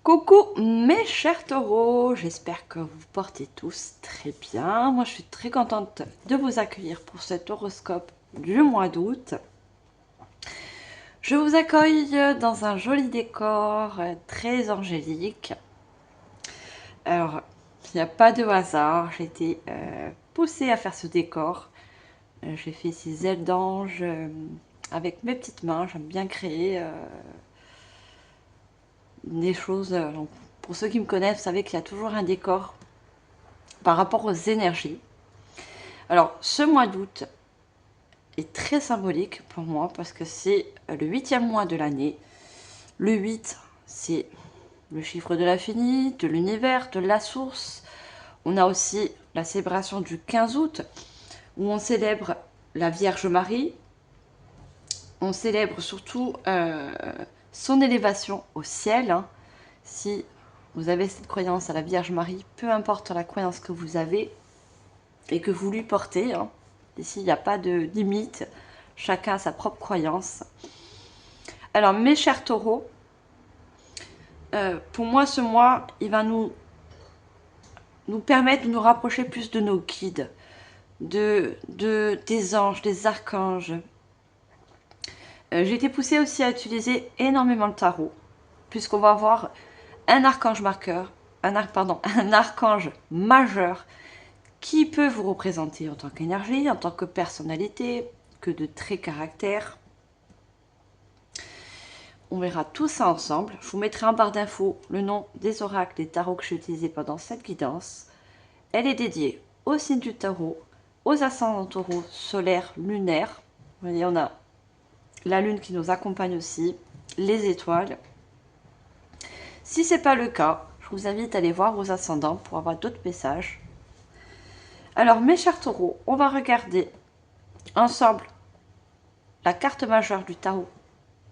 Coucou mes chers taureaux, j'espère que vous portez tous très bien. Moi je suis très contente de vous accueillir pour cet horoscope du mois d'août. Je vous accueille dans un joli décor très angélique. Alors, il n'y a pas de hasard, j'ai été poussée à faire ce décor. J'ai fait ces ailes d'ange avec mes petites mains, j'aime bien créer des choses. Donc, pour ceux qui me connaissent, vous savez qu'il y a toujours un décor par rapport aux énergies. Alors, ce mois d'août est très symbolique pour moi parce que c'est le 8e mois de l'année. Le 8, c'est le chiffre de l'infini, de l'univers, de la source. On a aussi la célébration du 15 août où on célèbre la Vierge Marie. On célèbre surtout son élévation au ciel. Si vous avez cette croyance à la Vierge Marie, peu importe la croyance que vous avez et que vous lui portez, ici il n'y a pas de limite, chacun a sa propre croyance. Alors mes chers taureaux, pour moi ce mois, il va nous permettre de nous rapprocher plus de nos guides, des anges, des archanges. J'ai été poussée aussi à utiliser énormément le tarot, puisqu'on va avoir un archange marqueur, un archange majeur qui peut vous représenter en tant qu'énergie, en tant que personnalité, que de traits caractère. On verra tout ça ensemble. Je vous mettrai en barre d'infos le nom des oracles des tarots que j'ai utilisés pendant cette guidance. Elle est dédiée au signe du taureau, aux ascendants taureaux solaires, lunaires. Vous voyez, on a la lune qui nous accompagne aussi, les étoiles. Si ce n'est pas le cas, je vous invite à aller voir vos ascendants pour avoir d'autres messages. Alors mes chers taureaux, on va regarder ensemble la carte majeure du tarot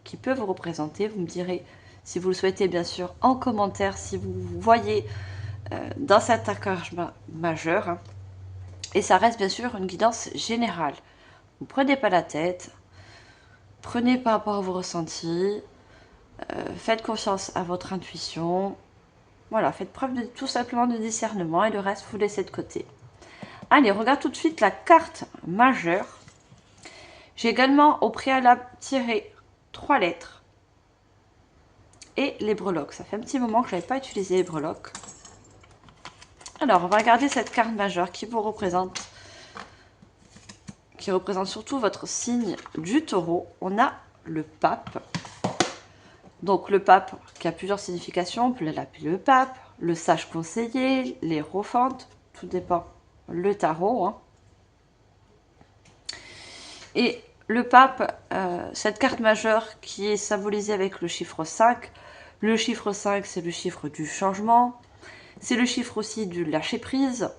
qui peut vous représenter. Vous me direz, si vous le souhaitez bien sûr, en commentaire, si vous voyez dans cet archange majeur. Et ça reste bien sûr une guidance générale. Vous ne prenez pas la tête, prenez par rapport à vos ressentis, faites confiance à votre intuition. Voilà, faites preuve tout simplement de discernement et le reste, vous laissez de côté. Allez, regarde tout de suite la carte majeure. J'ai également au préalable tiré 3 lettres et les breloques. Ça fait un petit moment que je n'avais pas utilisé les breloques. Alors, on va regarder cette carte majeure qui vous représente, qui représente surtout votre signe du taureau. On a le pape. Donc, le pape qui a plusieurs significations. On peut l'appeler le pape, le sage conseiller, l'hiérophante. Tout dépend le tarot. Et le pape, cette carte majeure qui est symbolisée avec le chiffre 5. Le chiffre 5, c'est le chiffre du changement. C'est le chiffre aussi du lâcher-prise.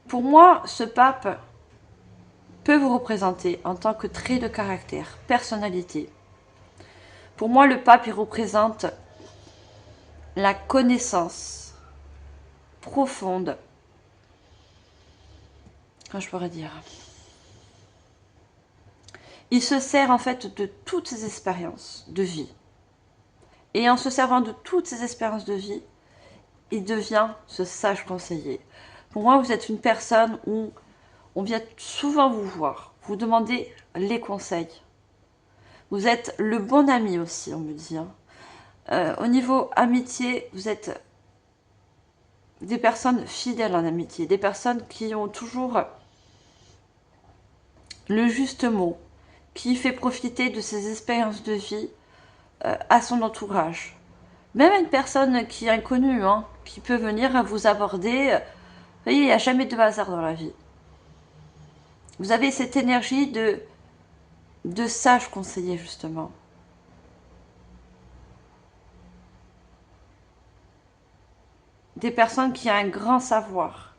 Pour moi, ce pape peut vous représenter en tant que trait de caractère, personnalité. Pour moi, le pape, il représente la connaissance profonde. Comment je pourrais dire ? Il se sert en fait de toutes ses expériences de vie. Et en se servant de toutes ces expériences de vie, il devient ce sage conseiller. Pour moi, vous êtes une personne où on vient souvent vous voir, vous demander les conseils. Vous êtes le bon ami aussi, on me dit. Au niveau amitié, vous êtes des personnes fidèles en amitié, des personnes qui ont toujours le juste mot, qui fait profiter de ses expériences de vie à son entourage. Même une personne qui est inconnue, qui peut venir vous aborder. Vous voyez, il n'y a jamais de hasard dans la vie. Vous avez cette énergie de sage conseiller, justement. Des personnes qui ont un grand savoir.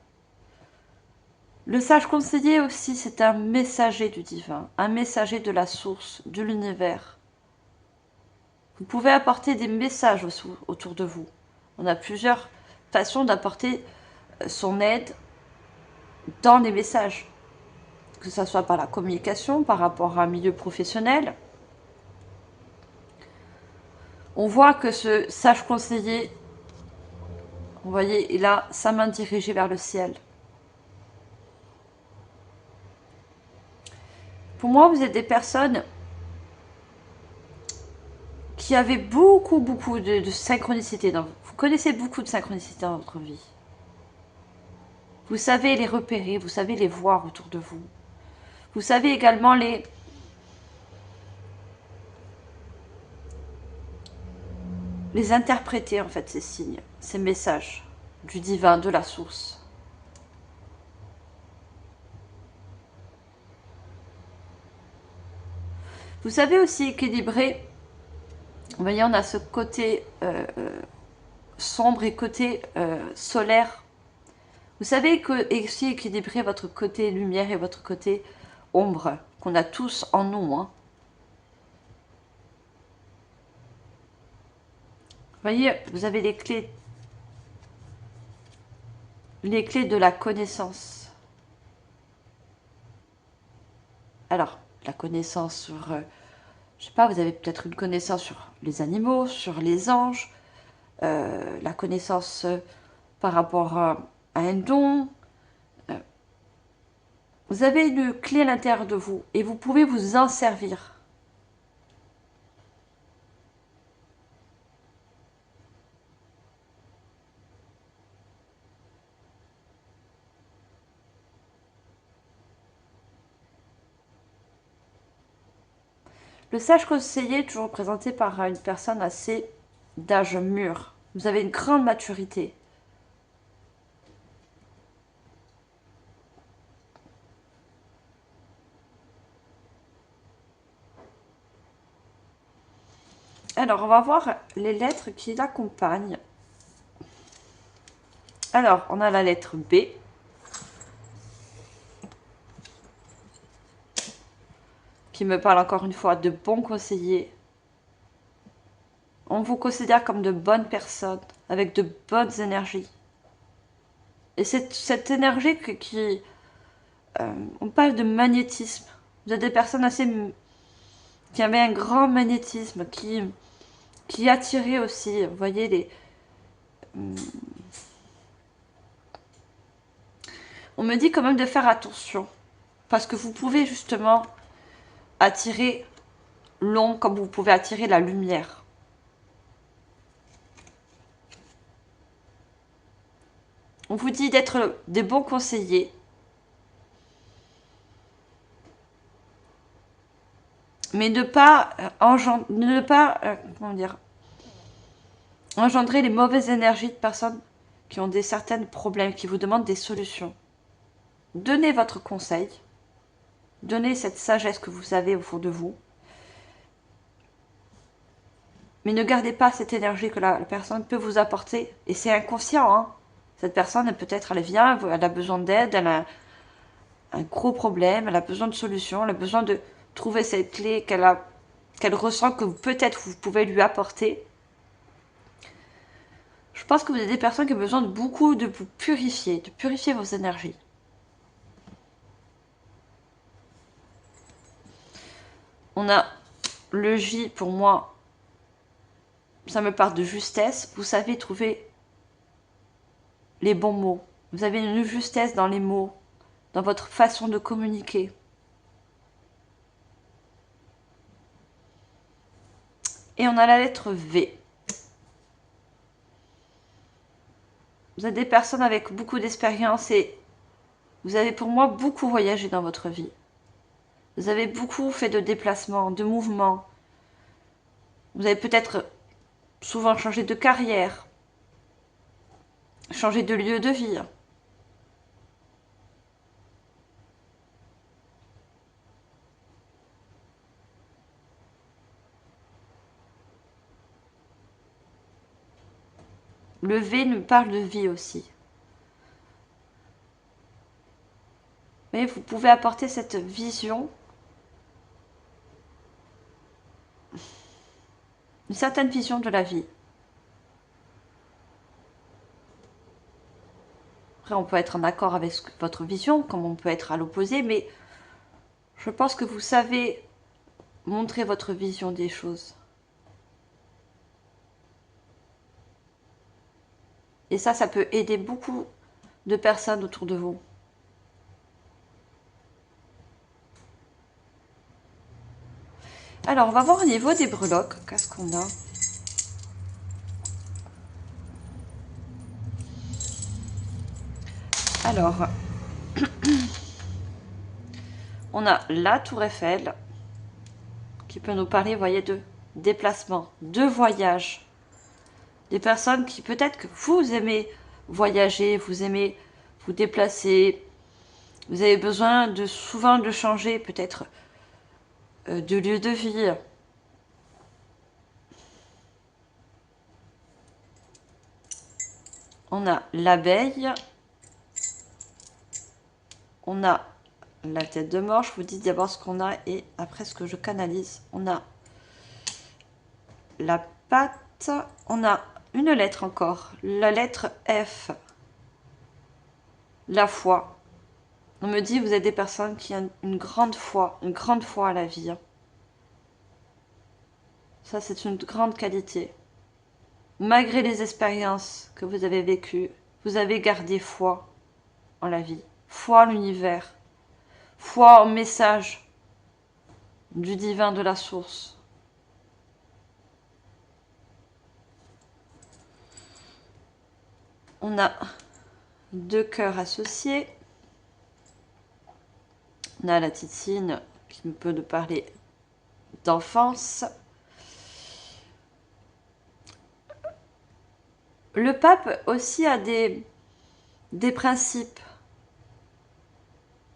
Le sage conseiller aussi, c'est un messager du divin, un messager de la source, de l'univers. Vous pouvez apporter des messages autour de vous. On a plusieurs façons d'apporter son aide dans les messages. Que ce soit par la communication, par rapport à un milieu professionnel. On voit que ce sage conseiller, vous voyez, il a sa main dirigée vers le ciel. Pour moi, vous êtes des personnes qui avaient beaucoup de synchronicité. Vous connaissez beaucoup de synchronicité dans votre vie. Vous savez les repérer, vous savez les voir autour de vous. Vous savez également les interpréter, en fait, ces signes, ces messages du divin, de la source. Vous savez aussi équilibrer. Vous voyez, on a ce côté sombre et côté solaire. Vous savez aussi équilibrer votre côté lumière et votre côté ombre, qu'on a tous en nous. Hein. Vous voyez, vous avez les clés de la connaissance. Alors, la connaissance sur, je sais pas, vous avez peut-être une connaissance sur les animaux, sur les anges, la connaissance par rapport à un don. Vous avez une clé à l'intérieur de vous et vous pouvez vous en servir. Le sage conseiller est toujours représenté par une personne assez d'âge mûr. Vous avez une grande maturité. Alors, on va voir les lettres qui l'accompagnent. Alors, on a la lettre B. Qui me parle encore une fois de bons conseillers. On vous considère comme de bonnes personnes, avec de bonnes énergies. Et c'est cette énergie qui on parle de magnétisme. Vous êtes des personnes qui avaient un grand magnétisme, qui attiraient aussi, vous voyez, on me dit quand même de faire attention. Parce que vous pouvez justement attirer l'ombre comme vous pouvez attirer la lumière. On vous dit d'être des bons conseillers. Mais ne pas, engendrer les mauvaises énergies de personnes qui ont certains problèmes, qui vous demandent des solutions. Donnez votre conseil. Donnez cette sagesse que vous avez au fond de vous. Mais ne gardez pas cette énergie que la personne peut vous apporter. Et c'est inconscient. Hein. Cette personne, peut-être, elle vient, elle a besoin d'aide, elle a un gros problème, elle a besoin de solutions, elle a besoin de trouver cette clé qu'elle ressent que peut-être vous pouvez lui apporter. Je pense que vous êtes des personnes qui ont besoin de beaucoup de vous purifier, de purifier vos énergies. On a le J, pour moi, ça me parle de justesse. Vous savez trouver les bons mots. Vous avez une justesse dans les mots, dans votre façon de communiquer. Et on a la lettre V. Vous êtes des personnes avec beaucoup d'expérience et vous avez pour moi beaucoup voyagé dans votre vie. Vous avez beaucoup fait de déplacements, de mouvements. Vous avez peut-être souvent changé de carrière, changé de lieu de vie. Le V nous parle de vie aussi. Mais vous pouvez apporter cette vision, une certaine vision de la vie. Après, on peut être en accord avec votre vision, comme on peut être à l'opposé, mais je pense que vous savez montrer votre vision des choses. Et ça peut aider beaucoup de personnes autour de vous. Alors, on va voir au niveau des breloques. Qu'est-ce qu'on a? Alors, on a la Tour Eiffel qui peut nous parler, vous voyez, de déplacement, de voyage. Des personnes qui peut-être que vous aimez voyager, vous aimez vous déplacer, vous avez besoin de souvent de changer peut-être de lieu de vie. On a l'abeille, on a la tête de mort. Je vous dis d'abord ce qu'on a et après ce que je canalise. On a la patte, on a une lettre encore, la lettre F, la foi. On me dit vous êtes des personnes qui ont une grande foi à la vie. Ça c'est une grande qualité. Malgré les expériences que vous avez vécues, vous avez gardé foi en la vie, foi en l'univers, foi au message du divin, de la source. On a 2 cœurs associés. On a la titine qui peut nous parler d'enfance. Le pape aussi a des principes.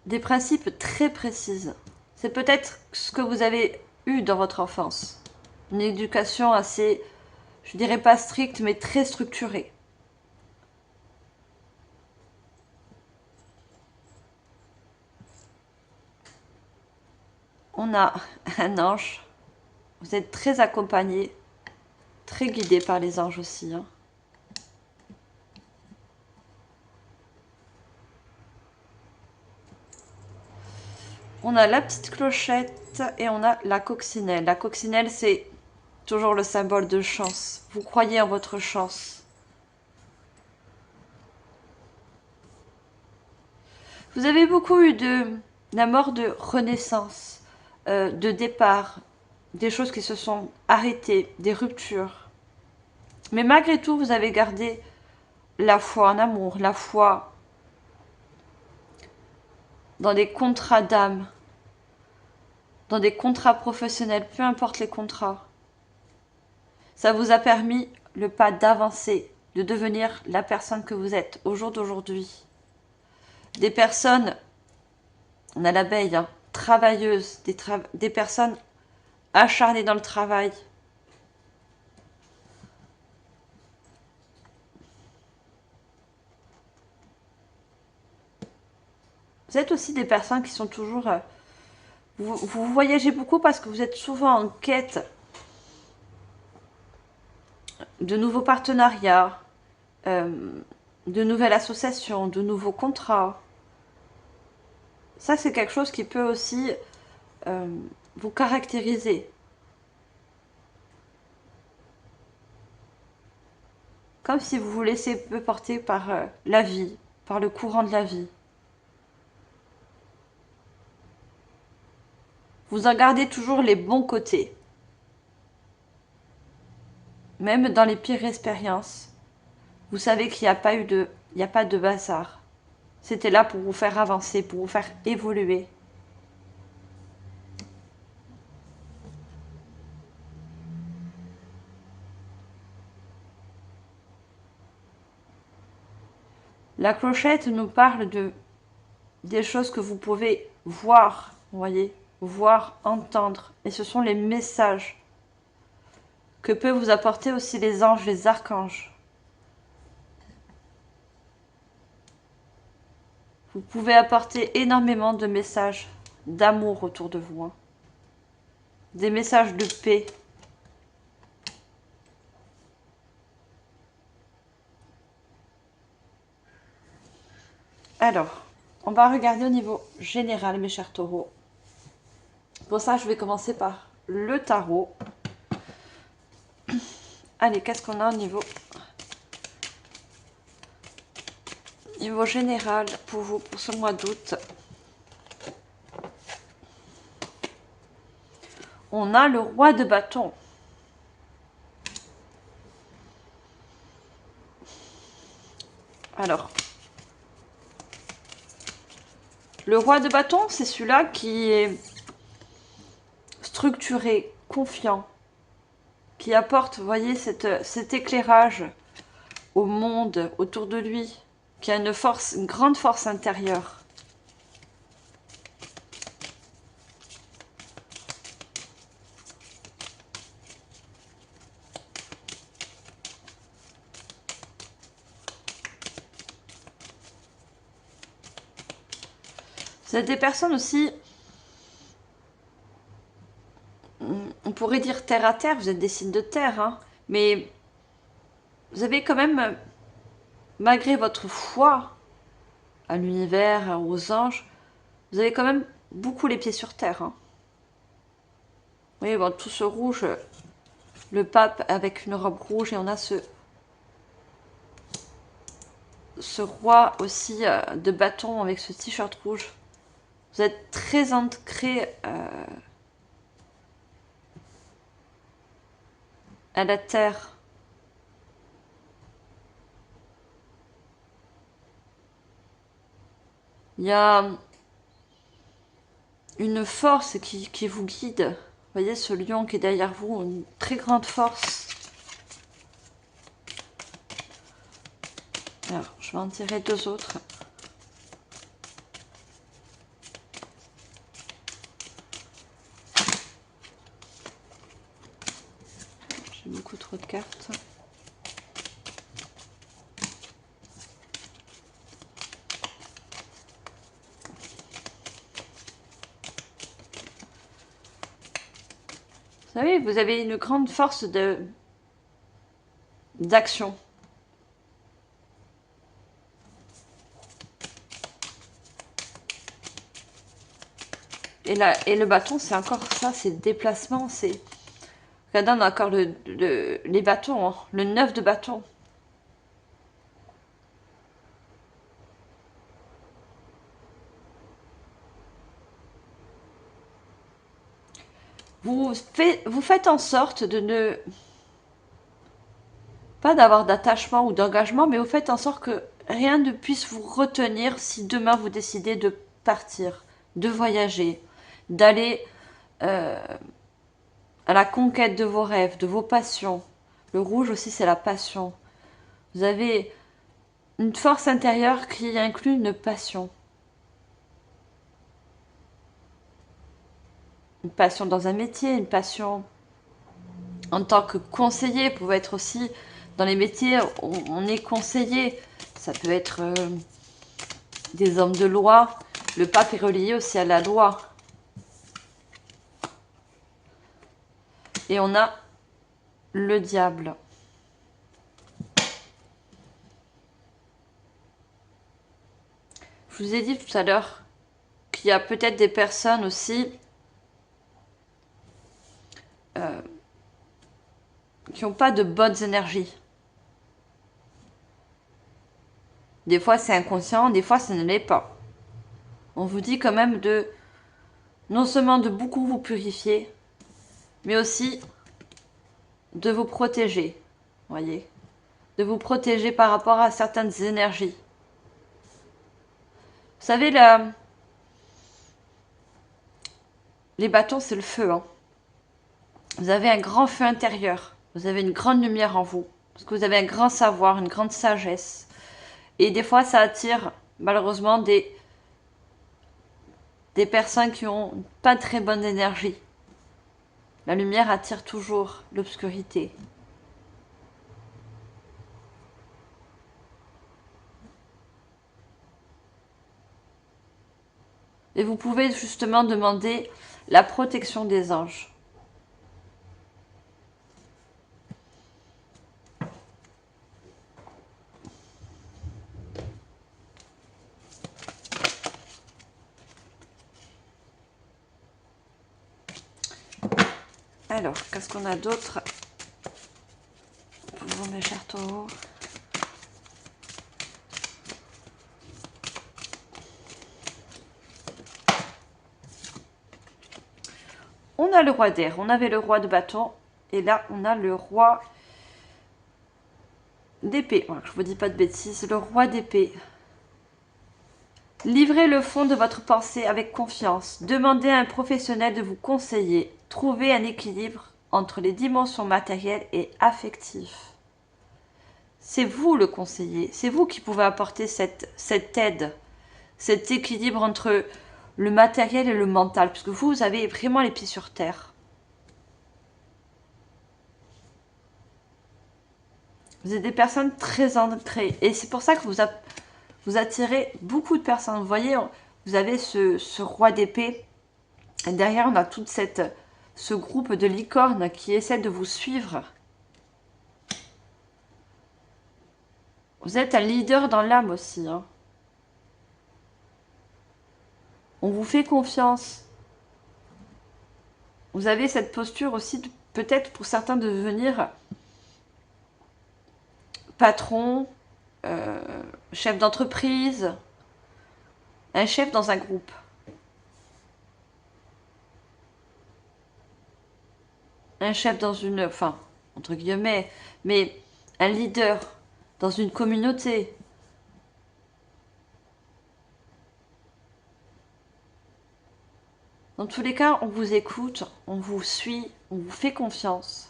Des principes très précis. C'est peut-être ce que vous avez eu dans votre enfance. Une éducation assez, je dirais pas stricte, mais très structurée. On a un ange. Vous êtes très accompagné, très guidé par les anges aussi. On a la petite clochette et on a la coccinelle. La coccinelle, c'est toujours le symbole de chance. Vous croyez en votre chance. Vous avez beaucoup eu d'un mort de renaissance, de départ, des choses qui se sont arrêtées, des ruptures. Mais malgré tout, vous avez gardé la foi en amour, la foi dans des contrats d'âme, dans des contrats professionnels, peu importe les contrats. Ça vous a permis le pas d'avancer, de devenir la personne que vous êtes au jour d'aujourd'hui. Des personnes, on a l'abeille, travailleuses, des personnes acharnées dans le travail. Vous êtes aussi des personnes qui sont toujours... vous voyagez beaucoup parce que vous êtes souvent en quête de nouveaux partenariats, de nouvelles associations, de nouveaux contrats. Ça, c'est quelque chose qui peut aussi vous caractériser. Comme si vous vous laissez peu porter par la vie, par le courant de la vie. Vous en gardez toujours les bons côtés. Même dans les pires expériences, vous savez qu'il n'y a pas de bazar. C'était là pour vous faire avancer, pour vous faire évoluer. La clochette nous parle des choses que vous pouvez voir, vous voyez, voir, entendre. Et ce sont les messages que peuvent vous apporter aussi les anges, les archanges. Vous pouvez apporter énormément de messages d'amour autour de vous. Des messages de paix. Alors, on va regarder au niveau général, mes chers taureaux. Pour ça, je vais commencer par le tarot. Allez, qu'est-ce qu'on a au niveau niveau général pour vous, pour ce mois d'août. On a le roi de bâton. Alors, le roi de bâton, c'est celui-là qui est structuré, confiant, qui apporte, vous voyez, cet éclairage au monde autour de lui, qui a une grande force intérieure. Vous êtes des personnes aussi, on pourrait dire terre à terre, vous êtes des signes de terre, hein, mais vous avez quand même, malgré votre foi à l'univers, aux anges, vous avez quand même beaucoup les pieds sur terre. Hein. Vous voyez, bon, tout ce rouge, le pape avec une robe rouge, et on a ce roi aussi de bâton avec ce t-shirt rouge. Vous êtes très ancré à la terre. Il y a une force qui vous guide. Vous voyez ce lion qui est derrière vous, une très grande force. Alors, je vais en tirer deux autres. J'ai beaucoup trop de cartes. Vous savez, vous avez une grande force d'action. Et le bâton, c'est encore ça, c'est le déplacement, c'est... Regardez, on a encore les bâtons, hein, le 9 de bâton. Vous faites en sorte de ne... Pas d'avoir d'attachement ou d'engagement, mais vous faites en sorte que rien ne puisse vous retenir si demain vous décidez de partir, de voyager, d'aller à la conquête de vos rêves, de vos passions. Le rouge aussi, c'est la passion. Vous avez une force intérieure qui inclut une passion. Une passion dans un métier, une passion en tant que conseiller. Vous pouvez être aussi dans les métiers, on est conseiller. Ça peut être des hommes de loi. Le pape est relié aussi à la loi. Et on a le diable. Je vous ai dit tout à l'heure qu'il y a peut-être des personnes aussi qui n'ont pas de bonnes énergies. Des fois c'est inconscient, des fois ça ne l'est pas. On vous dit quand même de non seulement de beaucoup vous purifier, mais aussi de vous protéger. Voyez, de vous protéger par rapport à certaines énergies. Vous savez, les bâtons, c'est le feu. Hein. Vous avez un grand feu intérieur. Vous avez une grande lumière en vous. Parce que vous avez un grand savoir, une grande sagesse. Et des fois, ça attire malheureusement des personnes qui ont pas très bonne énergie. La lumière attire toujours l'obscurité. Et vous pouvez justement demander la protection des anges. Alors, qu'est-ce qu'on a d'autre pour vous, mes chers taureaux? On a le roi d'air, on avait le roi de bâton, et là on a le roi d'épée. Voilà, je vous dis pas de bêtises, le roi d'épée. Livrez le fond de votre pensée avec confiance. Demandez à un professionnel de vous conseiller. Trouvez un équilibre entre les dimensions matérielles et affectives. C'est vous le conseiller, c'est vous qui pouvez apporter cette aide, cet équilibre entre le matériel et le mental, puisque vous avez vraiment les pieds sur terre. Vous êtes des personnes très ancrées, et c'est pour ça que vous attirez beaucoup de personnes. Vous voyez, vous avez ce roi d'épée, et derrière on a tout ce groupe de licornes qui essaient de vous suivre. Vous êtes un leader dans l'âme aussi, hein. On vous fait confiance. Vous avez cette posture aussi, peut-être pour certains, de devenir patron, chef d'entreprise, un chef dans un groupe. Un chef dans une... Enfin, entre guillemets, mais un leader dans une communauté. Dans tous les cas, on vous écoute, on vous suit, on vous fait confiance.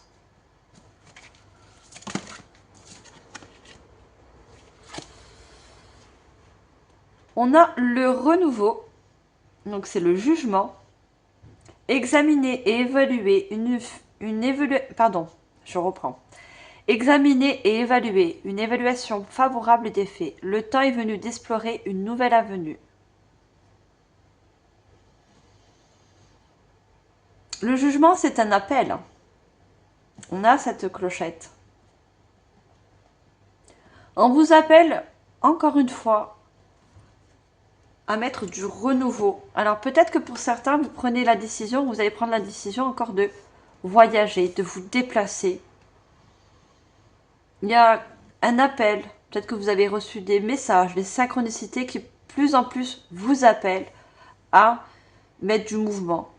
On a le renouveau, donc c'est le jugement. Examiner et évaluer Examiner et évaluer une évaluation favorable des faits. Le temps est venu d'explorer une nouvelle avenue. Le jugement, c'est un appel. On a cette clochette. On vous appelle, encore une fois, à mettre du renouveau. Alors peut-être que pour certains, vous prenez la décision, vous allez prendre la décision encore de voyager, de vous déplacer. Il y a un appel, peut-être que vous avez reçu des messages, des synchronicités qui plus en plus vous appellent à mettre du mouvement,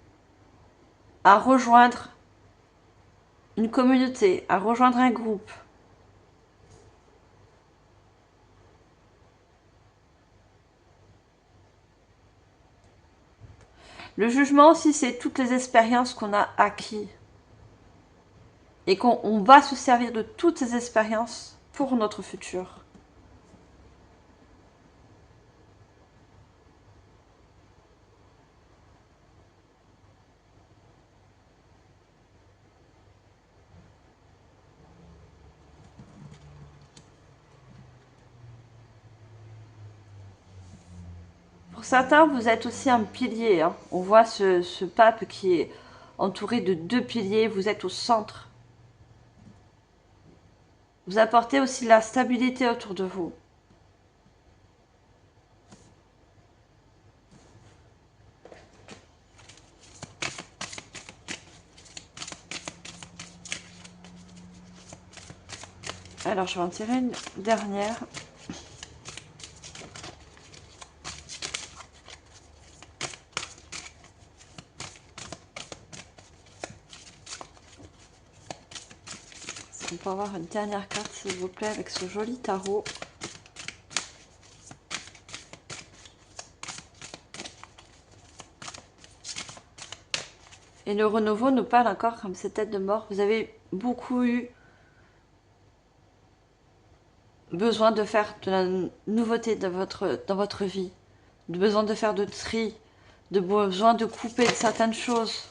à rejoindre une communauté, à rejoindre un groupe. Le jugement aussi, c'est toutes les expériences qu'on a acquises. Et qu'on va se servir de toutes ces expériences pour notre futur. Pour certains, vous êtes aussi un pilier, hein. On voit ce pape qui est entouré de 2 piliers. Vous êtes au centre. Vous apportez aussi la stabilité autour de vous. Alors, je vais en tirer une dernière. Est-ce qu'on peut avoir une dernière carte, s'il vous plaît, avec ce joli tarot? Et le renouveau nous parle encore comme cette tête de mort. Vous avez beaucoup eu besoin de faire de la nouveauté dans votre vie, de besoin de faire de tri, de besoin de couper certaines choses.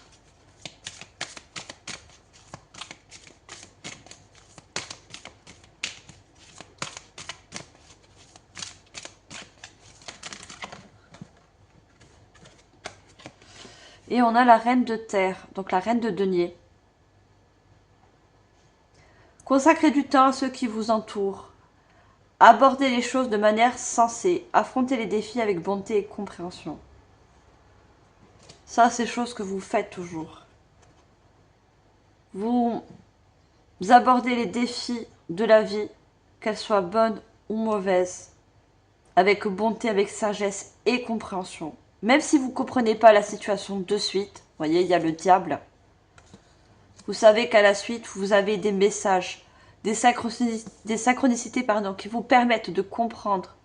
Et on a la reine de terre, donc la reine de denier. Consacrez du temps à ceux qui vous entourent. Abordez les choses de manière sensée. Affrontez les défis avec bonté et compréhension. Ça, c'est chose que vous faites toujours. Vous abordez les défis de la vie, qu'elles soient bonnes ou mauvaises, avec bonté, avec sagesse et compréhension. Même si vous ne comprenez pas la situation de suite, vous voyez, il y a le diable. Vous savez qu'à la suite, vous avez des messages, des synchronicités pardon, qui vous permettent de comprendre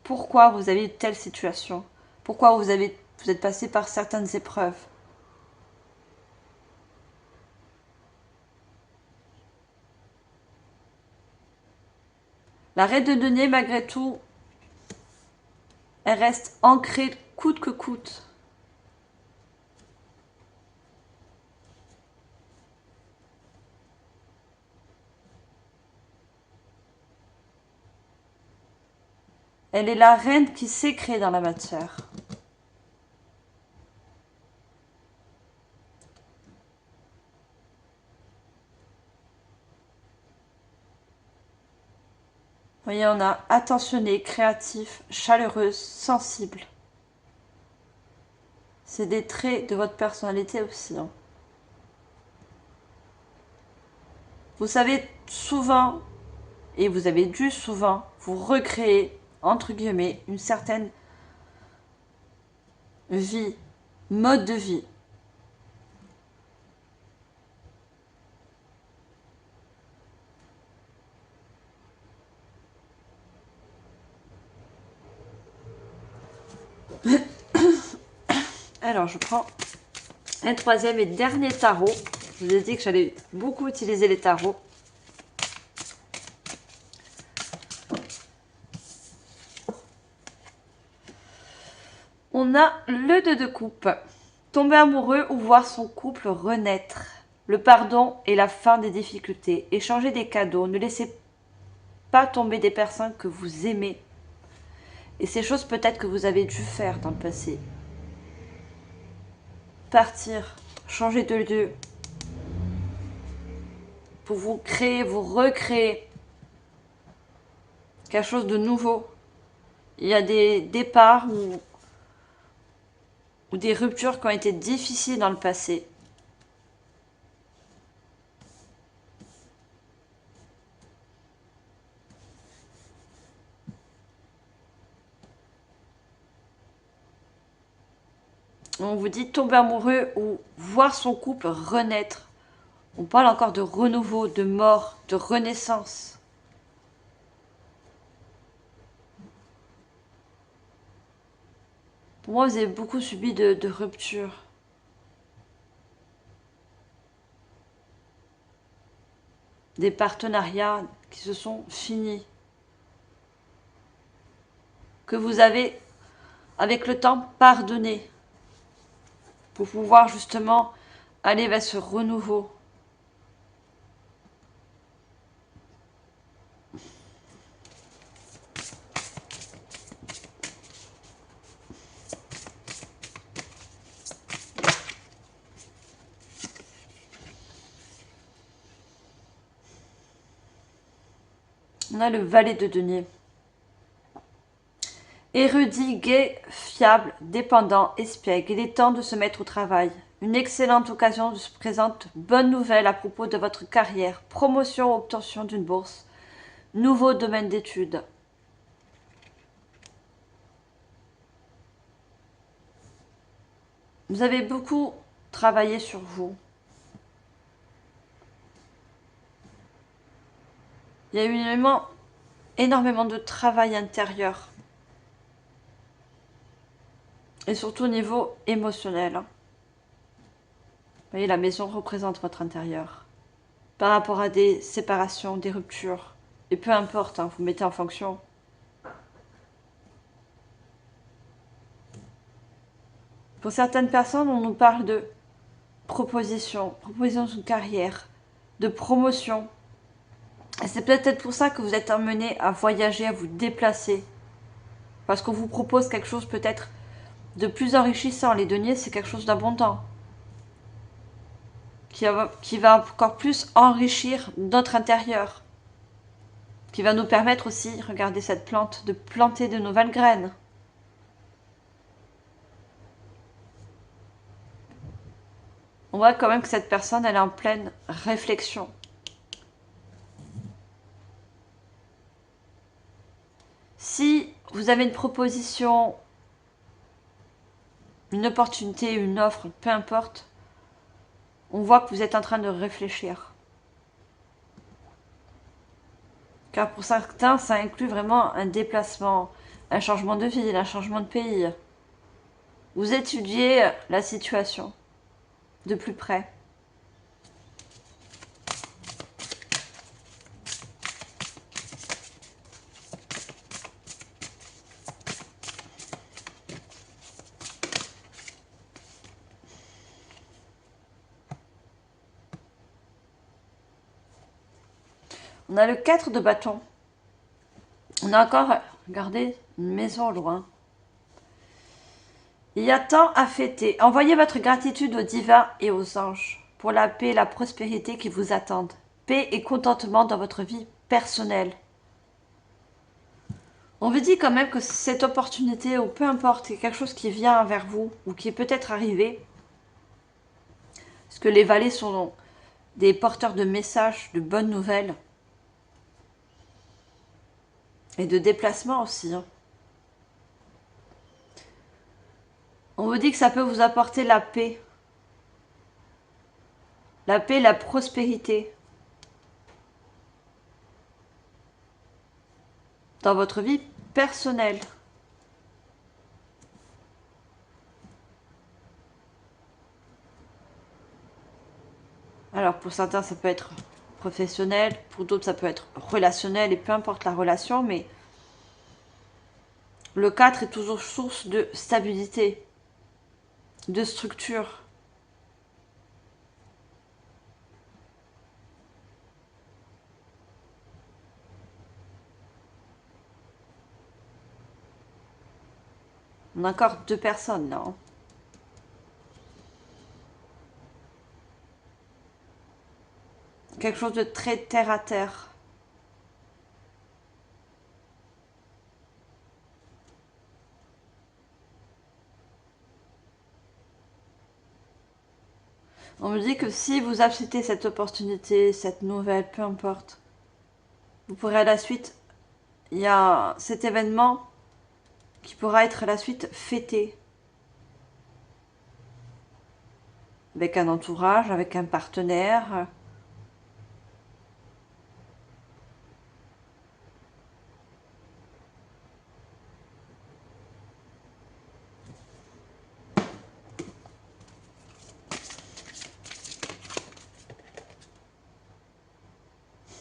pourquoi vous avez eu telle situation, pourquoi vous êtes passé par certaines épreuves. La reine de denier, malgré tout, elle reste ancrée coûte que coûte. Elle est la reine qui s'est créée dans la matière. Vous voyez, on a attentionné, créatif, chaleureuse, sensible. C'est des traits de votre personnalité aussi. Hein. Vous savez souvent, et vous avez dû souvent, vous recréer, entre guillemets, une certaine vie, mode de vie. Alors, je prends un troisième et dernier tarot. Je vous ai dit que j'allais beaucoup utiliser les tarots. On a le 2 de coupe. Tomber amoureux ou voir son couple renaître. Le pardon et la fin des difficultés. Échanger des cadeaux. Ne laissez pas tomber des personnes que vous aimez. Et ces choses peut-être que vous avez dû faire dans le passé. Partir, changer de lieu. Pour vous créer, vous recréer quelque chose de nouveau. Il y a des départs ou des ruptures qui ont été difficiles dans le passé. On vous dit tomber amoureux ou voir son couple renaître. On parle encore de renouveau, de mort, de renaissance. Pour moi, vous avez beaucoup subi de ruptures. Des partenariats qui se sont finis. Que vous avez, avec le temps, pardonné. Pour pouvoir justement aller vers ce renouveau. On a le valet de denier. Érudit, gai, fiable, dépendant, espiègle. Il est temps de se mettre au travail. Une excellente occasion se présente. Bonne nouvelle à propos de votre carrière. Promotion, obtention d'une bourse. Nouveau domaine d'études. Vous avez beaucoup travaillé sur vous. Il y a eu énormément de travail intérieur. Et surtout au niveau émotionnel. Vous voyez, la maison représente votre intérieur. Par rapport à des séparations, des ruptures. Et peu importe, hein, vous mettez en fonction. Pour certaines personnes, on nous parle de proposition de carrière, de promotion. Et c'est peut-être pour ça que vous êtes amené à voyager, à vous déplacer. Parce qu'on vous propose quelque chose peut-être de plus enrichissant. Les deniers, c'est quelque chose d'abondant. Qui va encore plus enrichir notre intérieur. Qui va nous permettre aussi, regardez cette plante, de planter de nouvelles graines. On voit quand même que cette personne, elle est en pleine réflexion. Si vous avez une proposition, une opportunité, une offre, peu importe, On voit que vous êtes en train de réfléchir. Car pour certains, ça inclut vraiment un déplacement, un changement de ville, un changement de pays. Vous étudiez la situation de plus près. On a le 4 de bâton. On a encore, regardez, une maison au loin. Il y a tant à fêter. Envoyez votre gratitude aux divins et aux anges pour la paix et la prospérité qui vous attendent. Paix et contentement dans votre vie personnelle. On vous dit quand même que cette opportunité, ou peu importe, quelque chose qui vient vers vous, ou qui est peut-être arrivé, parce que les valets sont des porteurs de messages, de bonnes nouvelles, et de déplacements aussi. On vous dit que ça peut vous apporter la paix, la prospérité dans votre vie personnelle. Alors pour certains ça peut être professionnel, pour d'autres ça peut être relationnel, et peu importe la relation, mais le 4 est toujours source de stabilité, de structure. On a encore 2 personnes là. Quelque chose de très terre à terre. On me dit que si vous acceptez cette opportunité, cette nouvelle, peu importe, vous pourrez à la suite, il y a cet événement qui pourra être à la suite fêté. Avec un entourage, avec un partenaire.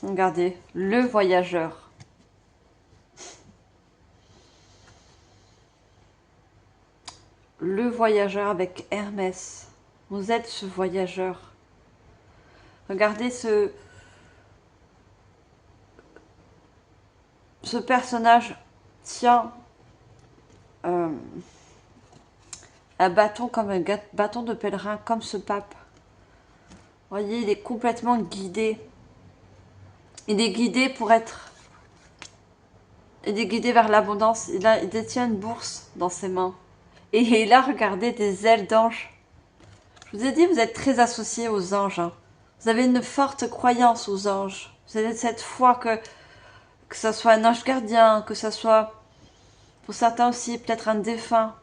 Regardez, le voyageur. Le voyageur avec Hermès. Vous êtes ce voyageur. Regardez ce personnage tient un bâton comme un bâton de pèlerin, comme ce pape. Vous voyez, il est complètement guidé. Il est guidé pour être... Il est guidé vers l'abondance. Il détient une bourse dans ses mains. Et il a, regardé, des ailes d'ange. Je vous ai dit, vous êtes très associés aux anges. Hein. Vous avez une forte croyance aux anges. Vous avez cette foi que ça soit un ange gardien, que ça soit, pour certains aussi, peut-être un défunt.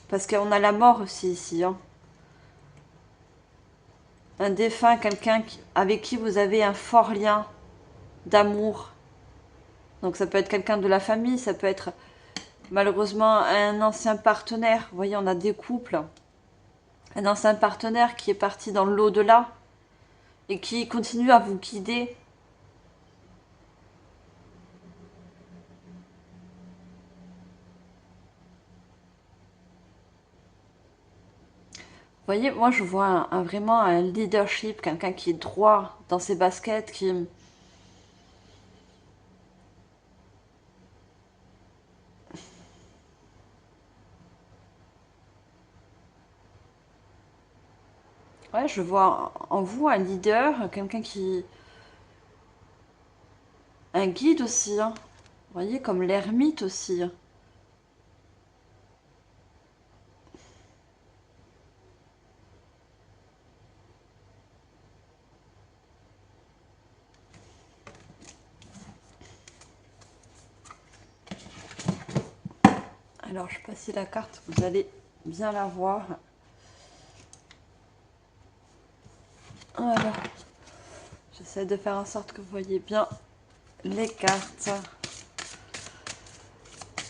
Parce qu'on a la mort aussi ici. Hein. Un défunt, quelqu'un avec qui vous avez un fort lien d'amour. Donc ça peut être quelqu'un de la famille, ça peut être malheureusement un ancien partenaire. Vous voyez, on a des couples. Un ancien partenaire qui est parti dans l'au-delà et qui continue à vous guider. Vous voyez, moi je vois vraiment un leadership, quelqu'un qui est droit dans ses baskets, qui... Ouais, je vois en vous un leader, quelqu'un qui... Un guide aussi, hein. Vous voyez, comme l'ermite aussi. Alors, je passe la carte, vous allez bien la voir. J'essaie de faire en sorte que vous voyez bien les cartes.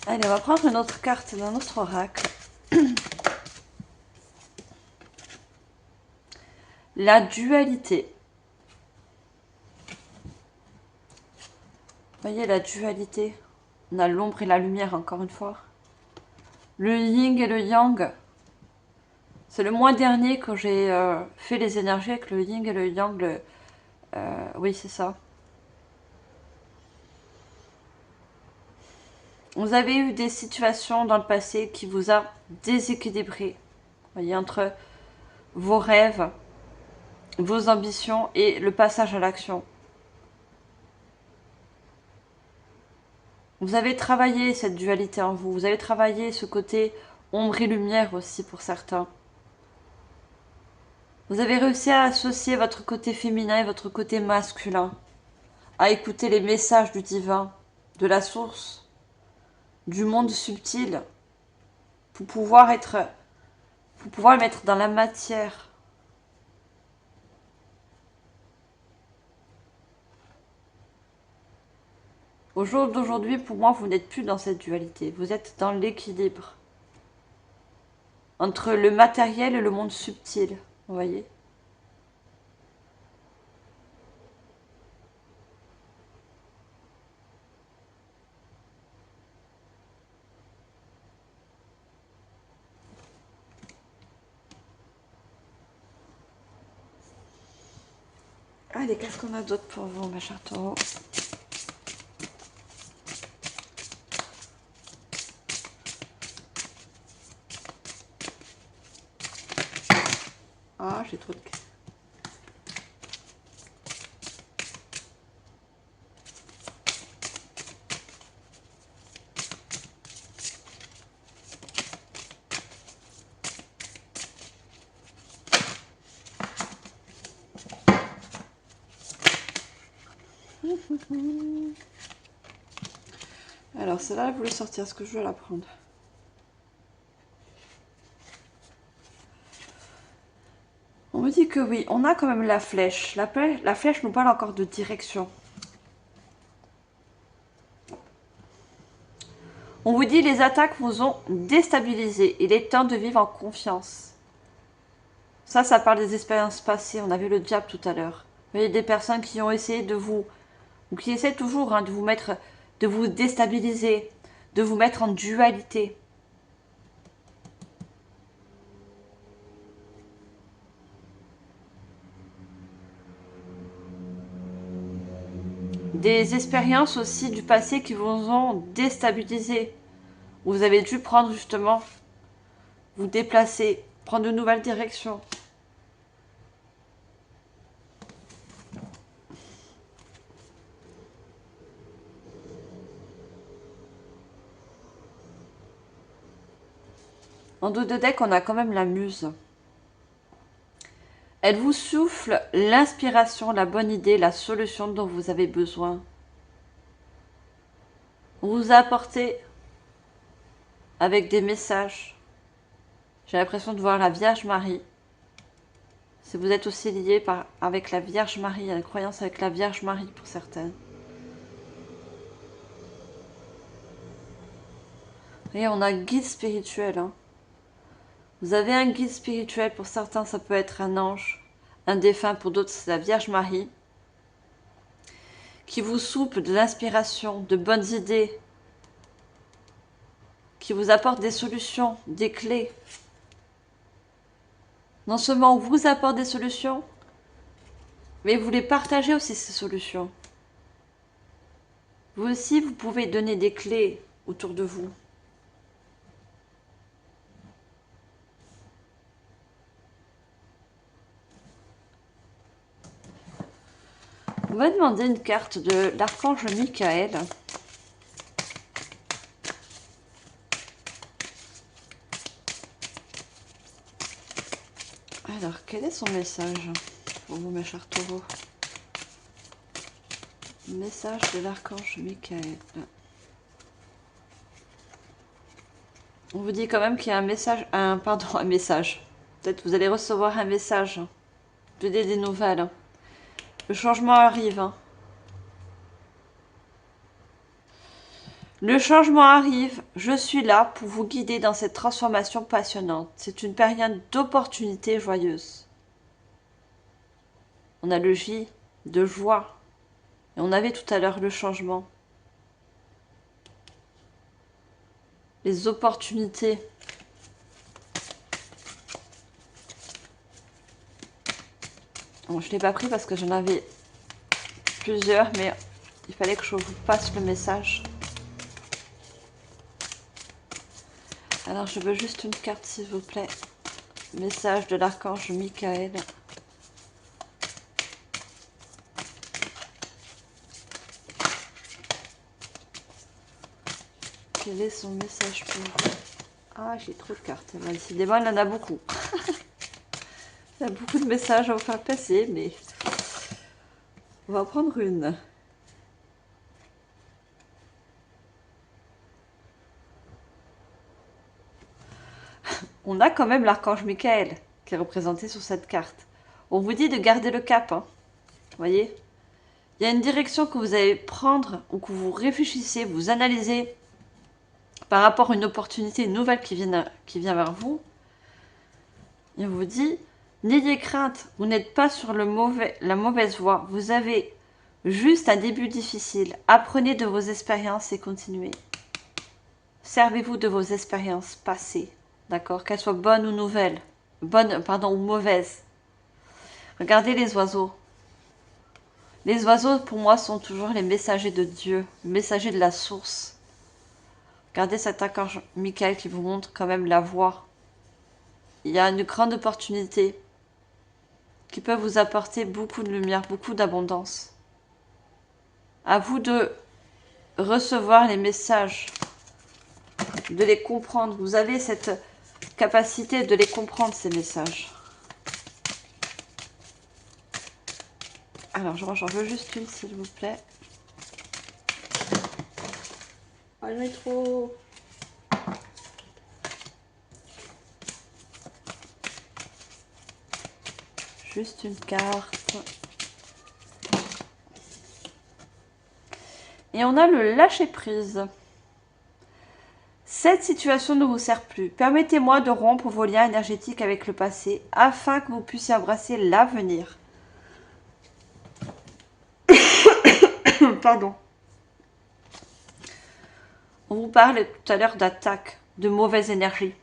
Allez, on va prendre une autre carte dans notre oracle. La dualité. Vous voyez la dualité? On a l'ombre et la lumière encore une fois. Le yin et le yang. C'est le mois dernier que j'ai fait les énergies avec le yin et le yang. Oui, c'est ça. Vous avez eu des situations dans le passé qui vous a déséquilibré. Vous voyez, entre vos rêves, vos ambitions et le passage à l'action. Vous avez travaillé cette dualité en vous. Vous avez travaillé ce côté ombre et lumière aussi pour certains. Vous avez réussi à associer votre côté féminin et votre côté masculin, à écouter les messages du divin, de la source, du monde subtil, pour pouvoir le mettre dans la matière. Au jour d'aujourd'hui, pour moi, vous n'êtes plus dans cette dualité. Vous êtes dans l'équilibre entre le matériel et le monde subtil. Vous voyez ? Allez, qu'est-ce qu'on a d'autre pour vous, ma chère taureau? Ah, j'ai trop de... Alors, celle-là, elle voulait sortir. Est-ce que je vais la prendre? On me dit que oui. On a quand même la flèche. La flèche nous parle encore de direction. On vous dit les attaques vous ont déstabilisé. Il est temps de vivre en confiance. Ça parle des expériences passées. On a vu le diable tout à l'heure. Vous voyez des personnes qui ont essayé de vous... ou qui essaient toujours de vous mettre... de vous déstabiliser. De vous mettre en dualité. Des expériences aussi du passé qui vous ont déstabilisé. Vous avez dû prendre justement, vous déplacer, prendre de nouvelles directions. En dos de deck, on a quand même la muse. Elle vous souffle l'inspiration, la bonne idée, la solution dont vous avez besoin. On vous a apporté avec des messages. J'ai l'impression de voir la Vierge Marie. Si vous êtes aussi lié avec la Vierge Marie, il y a une croyance avec la Vierge Marie pour certaines. Et on a guide spirituel. Hein. Vous avez un guide spirituel, pour certains ça peut être un ange, un défunt, pour d'autres c'est la Vierge Marie, qui vous souffle de l'inspiration, de bonnes idées, qui vous apporte des solutions, des clés. Non seulement on vous apporte des solutions, mais vous les partagez aussi ces solutions. Vous aussi, vous pouvez donner des clés autour de vous. On va demander une carte de l'archange Michael. Alors, quel est son message pour vous, mes chers taureaux? Message de l'archange Michael. On vous dit quand même qu'il y a un message, un message. Peut-être vous allez recevoir un message. Donner des nouvelles. Le changement arrive. Hein. Le changement arrive. Je suis là pour vous guider dans cette transformation passionnante. C'est une période d'opportunités joyeuses. On a le J de joie. Et on avait tout à l'heure le changement. Les opportunités. Bon, je ne l'ai pas pris parce que j'en avais plusieurs, mais il fallait que je vous passe le message. Alors, je veux juste une carte, s'il vous plaît. Message de l'archange Michael. Quel est son message pour vous? Ah, j'ai trop de cartes. Décidément, il en a beaucoup. Il y a beaucoup de messages à vous faire passer, mais on va prendre une. On a quand même l'archange Michael qui est représenté sur cette carte. On vous dit de garder le cap. Hein. Vous voyez? Il y a une direction que vous allez prendre ou que vous réfléchissez, vous analysez par rapport à une opportunité nouvelle qui vient vers vous. Et on vous dit, n'ayez crainte, vous n'êtes pas sur la mauvaise voie. Vous avez juste un début difficile. Apprenez de vos expériences et continuez. Servez-vous de vos expériences passées. D'accord? Qu'elles soient bonnes ou nouvelles. Ou mauvaises. Regardez les oiseaux. Les oiseaux, pour moi, sont toujours les messagers de Dieu, les messagers de la source. Regardez cet archange Michael qui vous montre quand même la voie. Il y a une grande opportunité qui peut vous apporter beaucoup de lumière, beaucoup d'abondance. À vous de recevoir les messages, de les comprendre. Vous avez cette capacité de les comprendre, ces messages. Alors, j'en veux juste une, s'il vous plaît. Ah, j'en ai trop. Juste une carte. Et on a le lâcher-prise. Cette situation ne vous sert plus. Permettez-moi de rompre vos liens énergétiques avec le passé afin que vous puissiez embrasser l'avenir. Pardon. On vous parlait tout à l'heure d'attaque, de mauvaise énergie.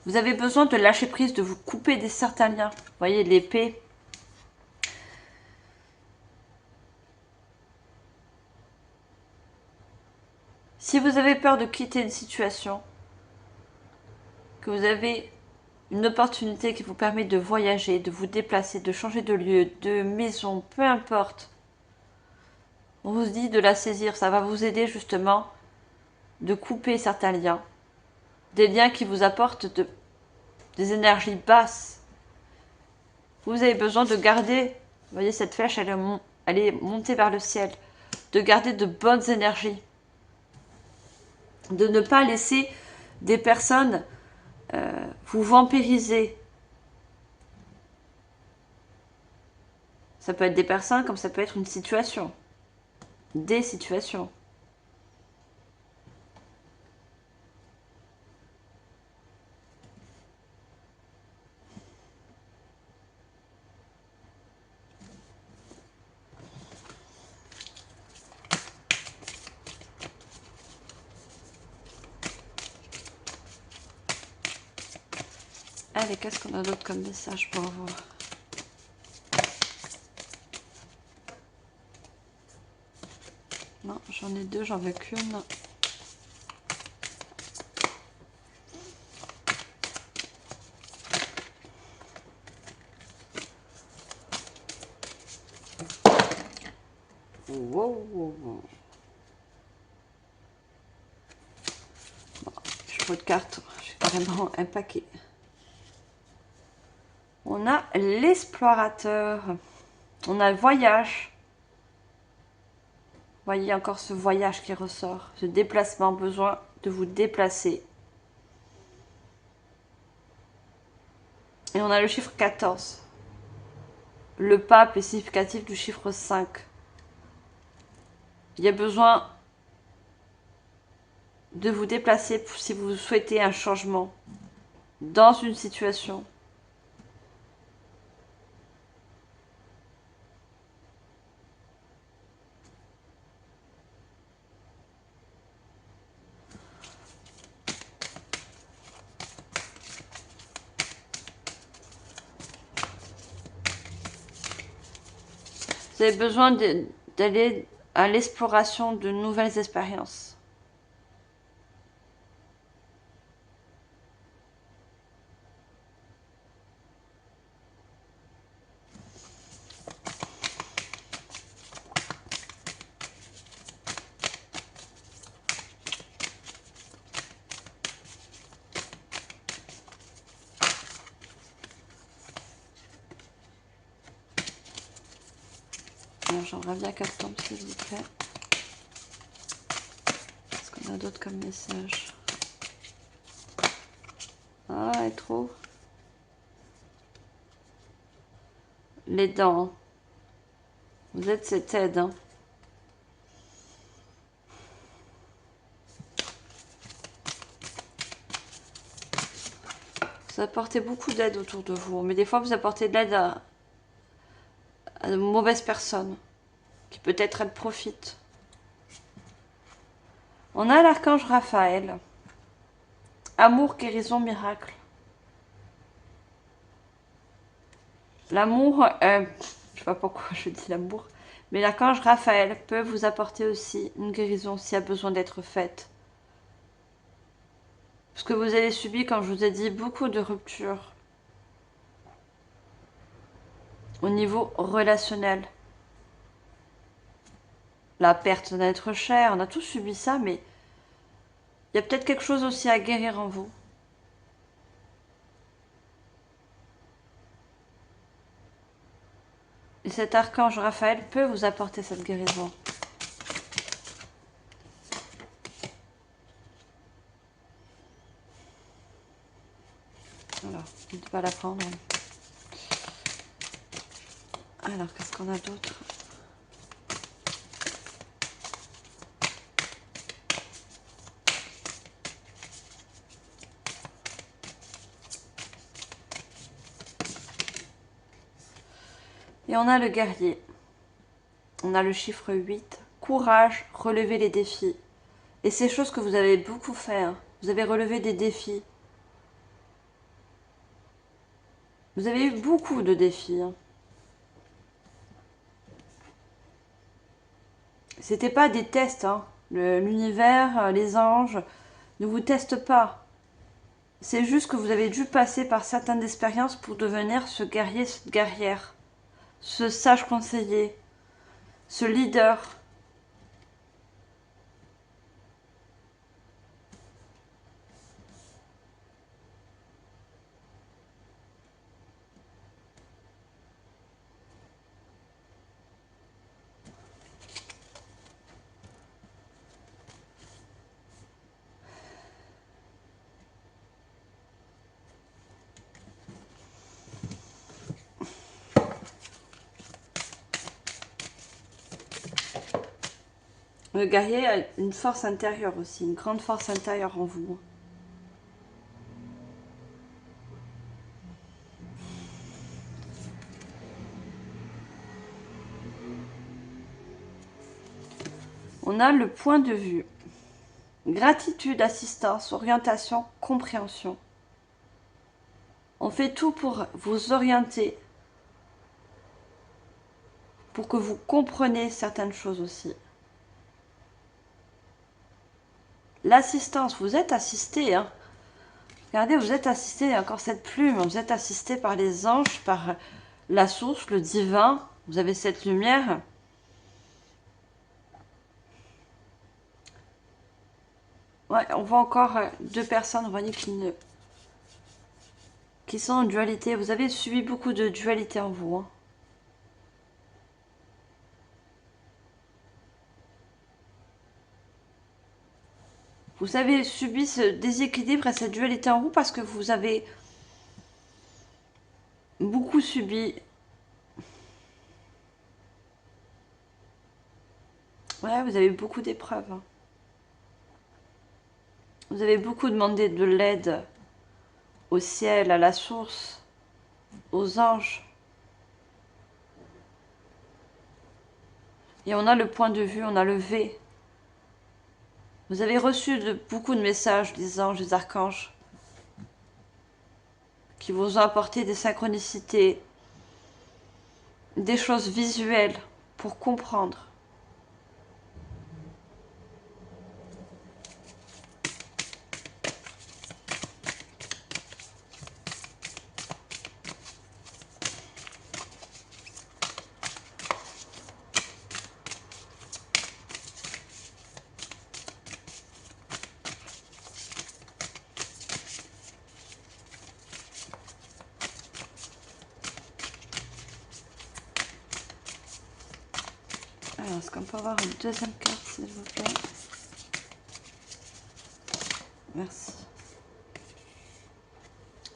Vous avez besoin de lâcher prise, de vous couper des certains liens. Vous voyez, l'épée. Si vous avez peur de quitter une situation, que vous avez une opportunité qui vous permet de voyager, de vous déplacer, de changer de lieu, de maison, peu importe, on vous dit de la saisir. Ça va vous aider justement de couper certains liens. Des liens qui vous apportent des énergies basses. Vous avez besoin de garder, vous voyez cette flèche, elle est montée vers le ciel, de garder de bonnes énergies. De ne pas laisser des personnes vous vampiriser. Ça peut être des personnes comme ça peut être une situation. Des situations. Allez, qu'est-ce qu'on a d'autre comme message pour vous? Non, j'en ai deux, j'en veux qu'une. Wow, wow, wow. Bon, je prends de cartes, j'ai carrément un paquet. On a l'explorateur. On a le voyage. Vous voyez encore ce voyage qui ressort. Ce déplacement, besoin de vous déplacer. Et on a le chiffre 14. le pape est significatif du chiffre 5. Il y a besoin de vous déplacer si vous souhaitez un changement dans une situation. Vous avez besoin d'aller à l'exploration de nouvelles expériences. J'aimerais bien qu'elle tombe, s'il vous plaît. Qu'est-ce qu'on a d'autre comme message? Ah, elle est trop. Les dents. Vous êtes cette aide. Hein. Vous apportez beaucoup d'aide autour de vous. Mais des fois, vous apportez de l'aide à de mauvaises personnes. Qui peut-être elles profitent. On a l'archange Raphaël. Amour, guérison, miracle. L'amour, je sais pas pourquoi je dis l'amour, mais l'archange Raphaël peut vous apporter aussi une guérison s'il y a besoin d'être faite. Parce que vous avez subi, comme je vous ai dit, beaucoup de ruptures au niveau relationnel. La perte d'un être cher, on a tous subi ça, mais il y a peut-être quelque chose aussi à guérir en vous. Et cet archange Raphaël peut vous apporter cette guérison. Alors, je ne peux pas la prendre. Alors, qu'est-ce qu'on a d'autre? Et on a le guerrier. On a le chiffre 8. Courage, relever les défis. Et c'est chose que vous avez beaucoup fait. Hein. Vous avez relevé des défis. Vous avez eu beaucoup de défis. Hein. C'était pas des tests. Hein. L'univers, les anges ne vous testent pas. C'est juste que vous avez dû passer par certaines expériences pour devenir ce guerrier, cette guerrière. Ce sage conseiller. Ce leader. Le guerrier a une force intérieure aussi, une grande force intérieure en vous. On a le point de vue. Gratitude, assistance, orientation, compréhension. On fait tout pour vous orienter, pour que vous compreniez certaines choses aussi. L'assistance, vous êtes assisté. Hein. Regardez, vous êtes assisté, encore cette plume, vous êtes assisté par les anges, par la source, le divin. Vous avez cette lumière. Ouais, on voit encore deux personnes, vous voyez, qui sont en dualité. Vous avez subi beaucoup de dualité en vous. Hein. Vous avez subi ce déséquilibre et cette dualité en vous parce que vous avez beaucoup subi Ouais, vous avez beaucoup d'épreuves. Hein. Vous avez beaucoup demandé de l'aide au ciel, à la source, aux anges. Et on a le point de vue, on a le V. Vous avez reçu beaucoup de messages des anges, des archanges, qui vous ont apporté des synchronicités, des choses visuelles pour comprendre. Alors, est-ce qu'on peut avoir une deuxième carte, s'il vous plaît? Merci.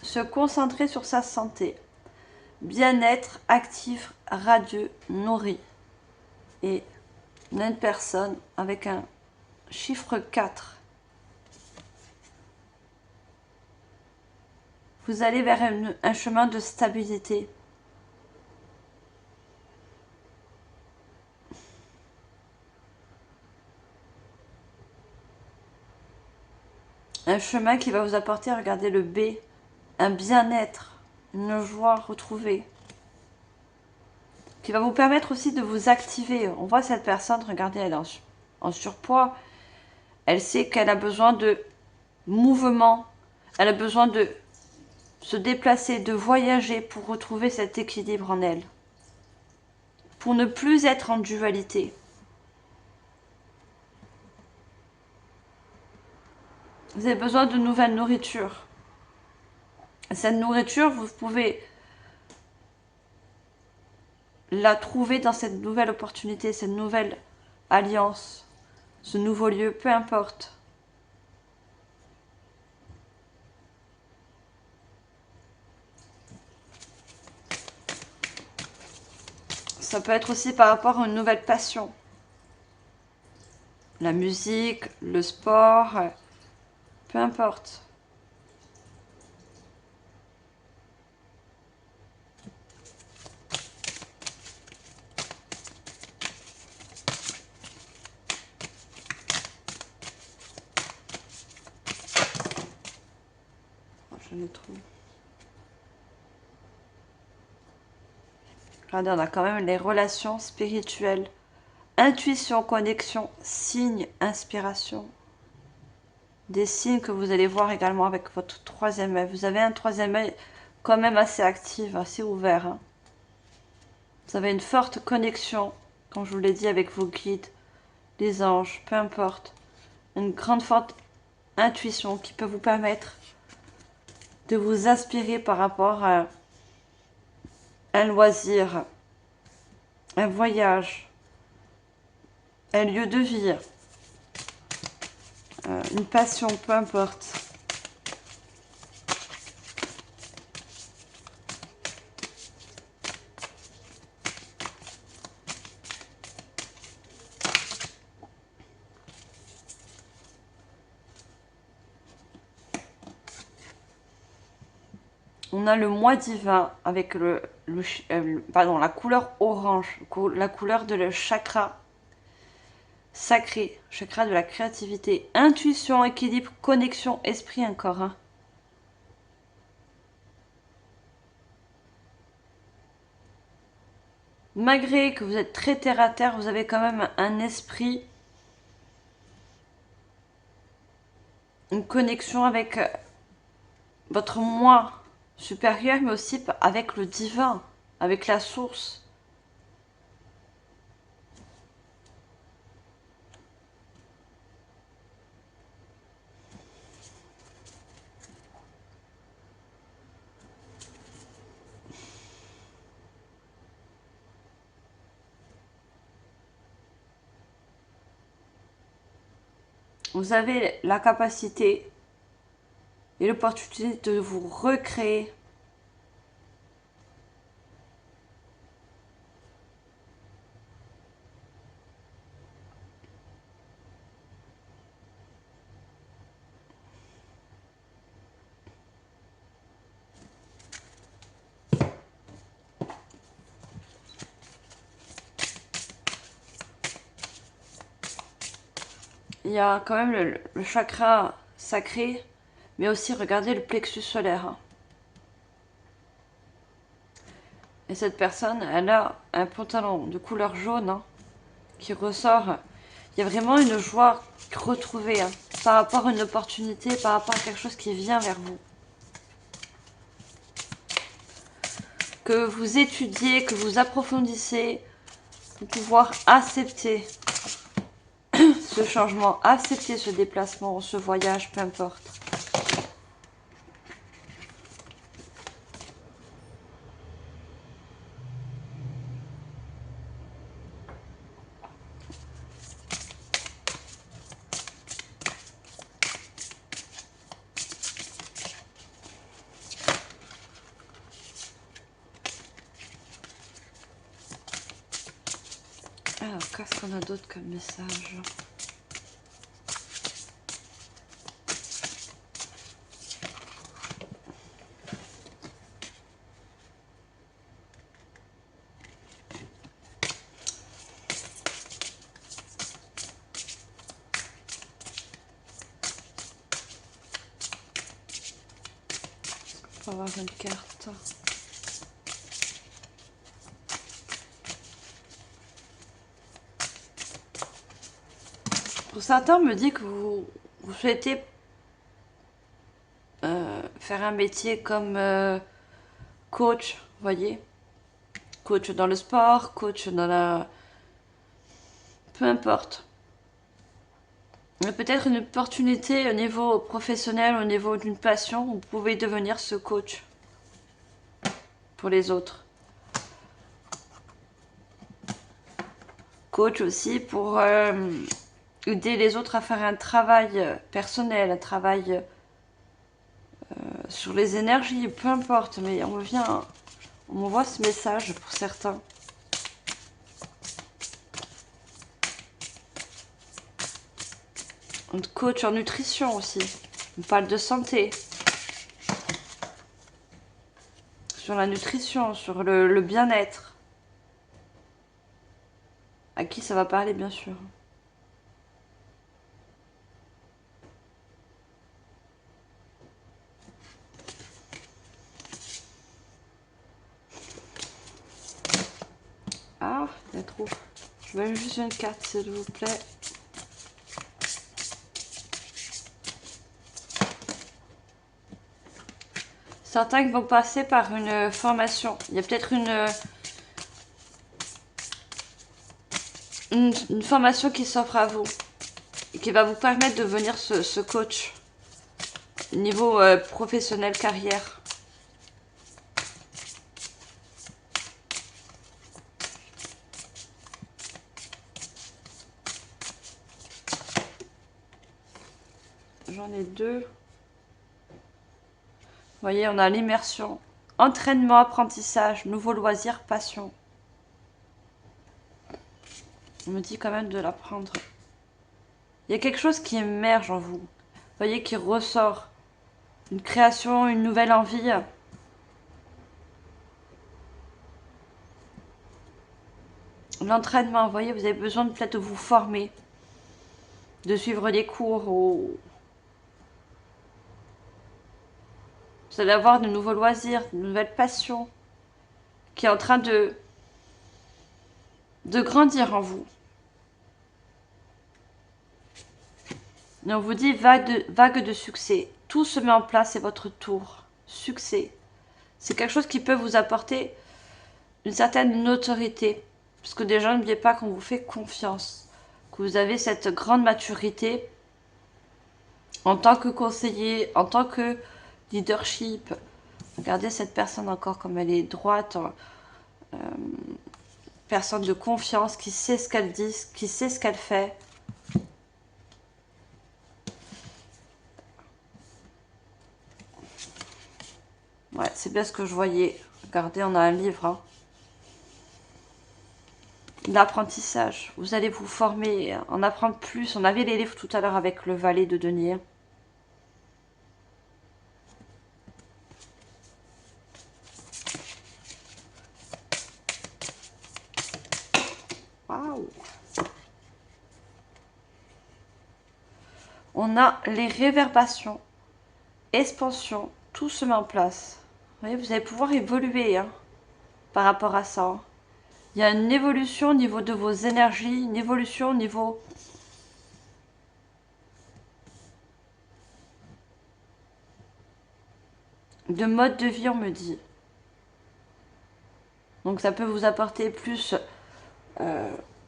Se concentrer sur sa santé. Bien-être, actif, radieux, nourri. Et on a une personne avec un chiffre 4. Vous allez vers un chemin de stabilité. Un chemin qui va vous apporter, regardez le B, un bien-être, une joie retrouvée. Qui va vous permettre aussi de vous activer. On voit cette personne, regardez, elle est en surpoids. Elle sait qu'elle a besoin de mouvement. Elle a besoin de se déplacer, de voyager pour retrouver cet équilibre en elle. Pour ne plus être en dualité. Vous avez besoin de nouvelles nourritures. Cette nourriture, vous pouvez la trouver dans cette nouvelle opportunité, cette nouvelle alliance, ce nouveau lieu, peu importe. Ça peut être aussi par rapport à une nouvelle passion. La musique, le sport, peu importe. Je le trouve. Regardez, on a quand même les relations spirituelles. Intuition, connexion, signe, inspiration. Des signes que vous allez voir également avec votre troisième œil. Vous avez un troisième œil quand même assez actif, assez ouvert. Hein. Vous avez une forte connexion, comme je vous l'ai dit, avec vos guides, les anges, peu importe. Une grande forte intuition qui peut vous permettre de vous inspirer par rapport à un loisir, un voyage, un lieu de vie, une passion, peu importe. On a le mois divin avec la couleur orange, la couleur de le chakra sacré, chakra de la créativité, intuition, équilibre, connexion, esprit, un corps. Hein. Malgré que vous êtes très terre à terre, vous avez quand même un esprit, une connexion avec votre moi supérieur, mais aussi avec le divin, avec la source. Vous avez la capacité et l'opportunité de vous recréer. il y a quand même le chakra sacré, mais aussi regardez le plexus solaire. Hein. Et cette personne, elle a un pantalon de couleur jaune hein, qui ressort. Il y a vraiment une joie retrouvée hein, par rapport à une opportunité, par rapport à quelque chose qui vient vers vous. Que vous étudiez, que vous approfondissez pour pouvoir accepter ce changement, accepter ce déplacement, ce voyage, peu importe. Alors, qu'est-ce qu'on a d'autre comme message? On va avoir une carte. Pour certains, on me dit que vous souhaitez faire un métier comme coach, vous voyez, coach dans le sport, coach dans la... peu importe. Peut-être une opportunité au niveau professionnel, au niveau d'une passion, vous pouvez devenir ce coach pour les autres. Coach aussi pour aider les autres à faire un travail personnel, un travail sur les énergies, peu importe, mais on m'envoie ce message pour certains. Un coach en nutrition aussi. On parle de santé. Sur la nutrition, sur le bien-être. À qui ça va parler, bien sûr. Ah, il y a trop. Je veux juste une carte, s'il vous plaît. Certains vont passer par une formation. Il y a peut-être une formation qui s'offre à vous. Et qui va vous permettre de devenir ce coach. Niveau professionnel, carrière. J'en ai deux. Vous voyez, on a l'immersion. Entraînement, apprentissage, nouveau loisir, passion. On me dit quand même de l'apprendre. Il y a quelque chose qui émerge en vous. Vous voyez, qui ressort. Une création, une nouvelle envie. L'entraînement, vous voyez, vous avez besoin de peut-être vous former. De suivre des cours. Vous allez avoir de nouveaux loisirs, de nouvelles passions. Qui est en train de grandir en vous. Et on vous dit vague de succès. Tout se met en place, c'est votre tour. Succès. C'est quelque chose qui peut vous apporter une certaine notoriété. Parce que déjà, n'oubliez pas qu'on vous fait confiance. Que vous avez cette grande maturité en tant que conseiller, en tant que leadership. Regardez cette personne encore comme elle est droite. Personne de confiance qui sait ce qu'elle dit, qui sait ce qu'elle fait. Ouais, c'est bien ce que je voyais. Regardez, on a un livre. Hein. L'apprentissage. Vous allez vous former, en apprendre plus. On avait les livres tout à l'heure avec le valet de denier. Waouh! On a les réverbations, expansion, tout se met en place. Vous voyez, vous allez pouvoir évoluer hein, par rapport à ça. Hein. Il y a une évolution au niveau de vos énergies, une évolution au niveau de mode de vie, on me dit. Donc ça peut vous apporter plus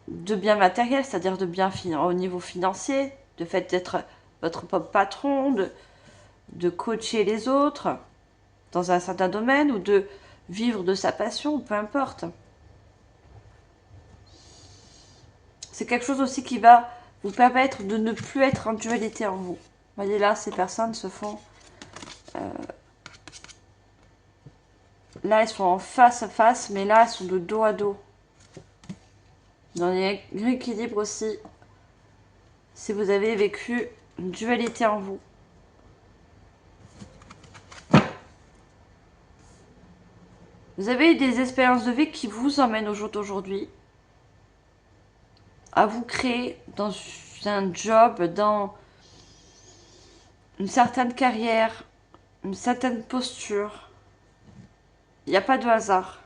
de biens matériels, c'est-à-dire de biens au niveau financier, de fait d'être votre propre patron, de coacher les autres dans un certain domaine ou de vivre de sa passion, peu importe. C'est quelque chose aussi qui va vous permettre de ne plus être en dualité en vous. Vous voyez là, ces personnes se font... là, elles sont en face à face, mais là, elles sont de dos à dos. Dans l'équilibre aussi, si vous avez vécu une dualité en vous. Vous avez eu des expériences de vie qui vous emmènent au jour d'aujourd'hui à vous créer dans un job, dans une certaine carrière, une certaine posture. Il n'y a pas de hasard.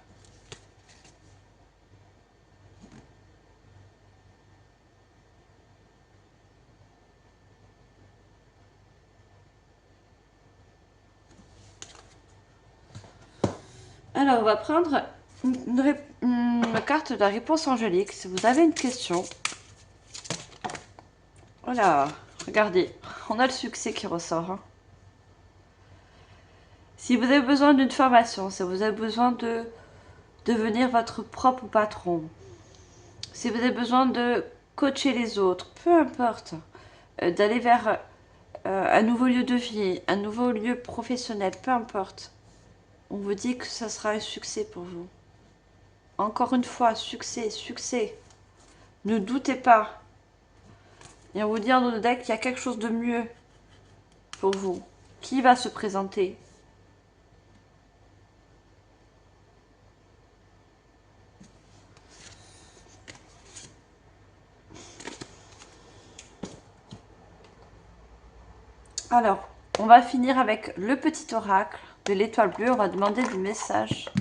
Alors, on va prendre une carte de la réponse angélique. Si vous avez une question. Voilà, regardez, on a le succès qui ressort. Hein. Si vous avez besoin d'une formation, si vous avez besoin de devenir votre propre patron, si vous avez besoin de coacher les autres, peu importe, d'aller vers un nouveau lieu de vie, un nouveau lieu professionnel, peu importe, on vous dit que ça sera un succès pour vous. Encore une fois, succès, succès. Ne doutez pas. Et on vous dit dans nos decks qu'il y a quelque chose de mieux pour vous. Qui va se présenter? Alors, on va finir avec le petit oracle de l'étoile bleue. On va demander des messages.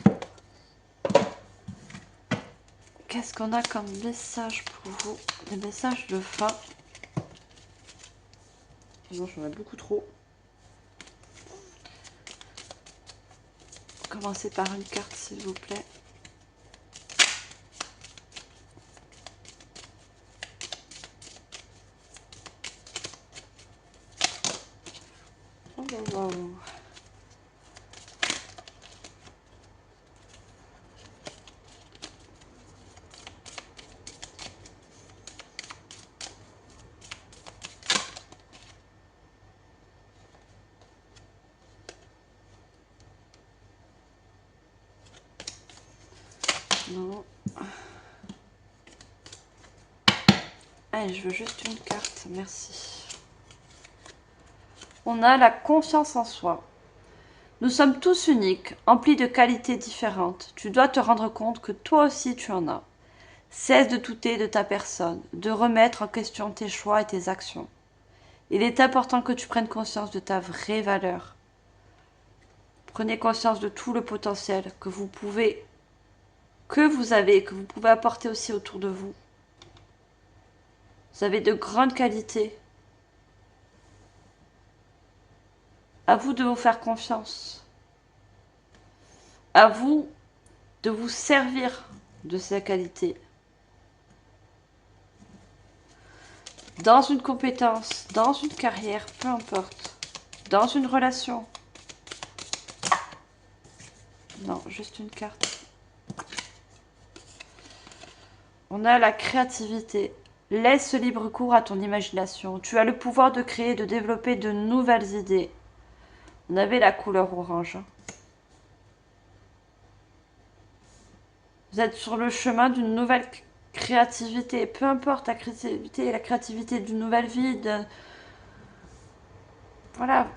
Qu'est-ce qu'on a comme message pour vous? Des messages de fin. Non, j'en ai beaucoup trop. Commencez par une carte, s'il vous plaît. Oh, wow. Non. Allez, je veux juste une carte, merci. On a la confiance en soi. Nous sommes tous uniques, emplis de qualités différentes. Tu dois te rendre compte que toi aussi tu en as. Cesse de douter de ta personne, de remettre en question tes choix et tes actions. Il est important que tu prennes conscience de ta vraie valeur. Prenez conscience de tout le potentiel que vous avez, que vous pouvez apporter aussi autour de vous. Vous avez de grandes qualités. À vous de vous faire confiance. À vous de vous servir de ces qualités. Dans une compétence, dans une carrière, peu importe. Dans une relation. Non, juste une carte. On a la créativité. Laisse libre cours à ton imagination. Tu as le pouvoir de créer et de développer de nouvelles idées. On avait la couleur orange. Vous êtes sur le chemin d'une nouvelle créativité. Peu importe la créativité d'une nouvelle vie. Voilà,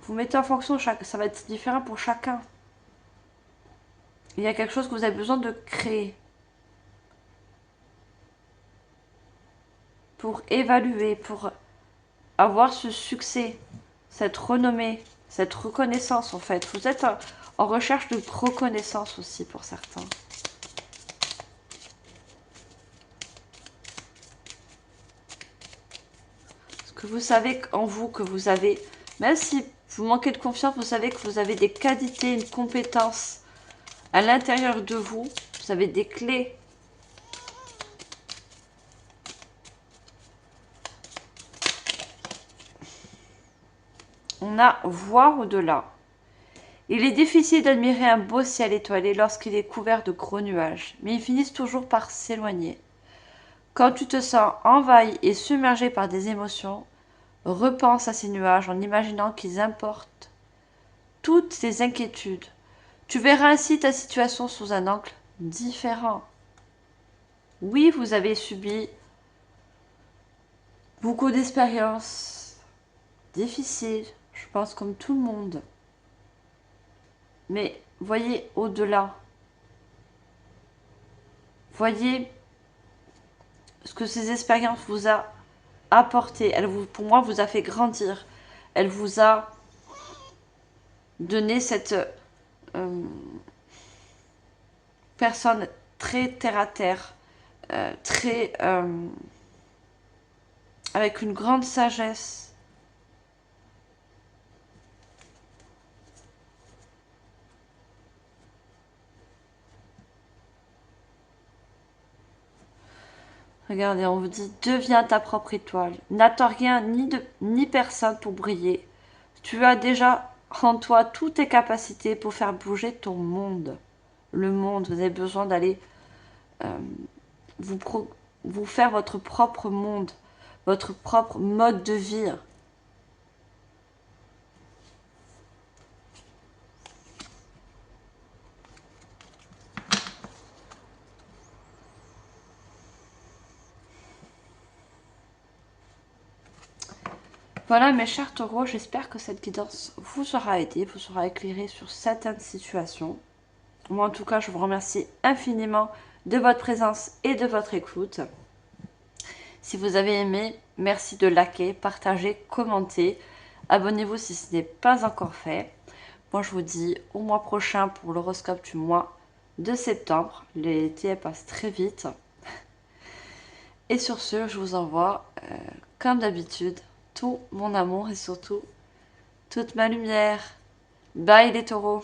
vous mettez en fonction, ça va être différent pour chacun. Il y a quelque chose que vous avez besoin de créer. Pour évaluer, pour avoir ce succès, cette renommée, cette reconnaissance en fait. Vous êtes en recherche de reconnaissance aussi pour certains. Parce que vous savez en vous que vous avez, même si vous manquez de confiance, vous savez que vous avez des qualités, une compétence à l'intérieur de vous. Vous avez des clés. On a voir au-delà. Il est difficile d'admirer un beau ciel étoilé lorsqu'il est couvert de gros nuages, mais ils finissent toujours par s'éloigner. Quand tu te sens envahi et submergé par des émotions, repense à ces nuages en imaginant qu'ils importent toutes tes inquiétudes. Tu verras ainsi ta situation sous un angle différent. Oui, vous avez subi beaucoup d'expériences difficiles, je pense comme tout le monde. Mais voyez au-delà. Voyez ce que ces expériences vous a apporté. Elle vous, pour moi, vous a fait grandir. Elle vous a donné cette personne très terre à terre, très avec une grande sagesse. Regardez, on vous dit, deviens ta propre étoile. N'attends rien ni personne pour briller. Tu as déjà en toi toutes tes capacités pour faire bouger ton monde. Le monde, vous avez besoin d'aller vous, vous faire votre propre monde, votre propre mode de vie. Voilà mes chers taureaux, j'espère que cette guidance vous aura aidé, vous aura éclairé sur certaines situations. Moi en tout cas, je vous remercie infiniment de votre présence et de votre écoute. Si vous avez aimé, merci de liker, partager, commenter. Abonnez-vous si ce n'est pas encore fait. Moi je vous dis au mois prochain pour l'horoscope du mois de septembre. L'été passe très vite. Et sur ce, je vous envoie, comme d'habitude, tout mon amour et surtout toute ma lumière. Bye les taureaux!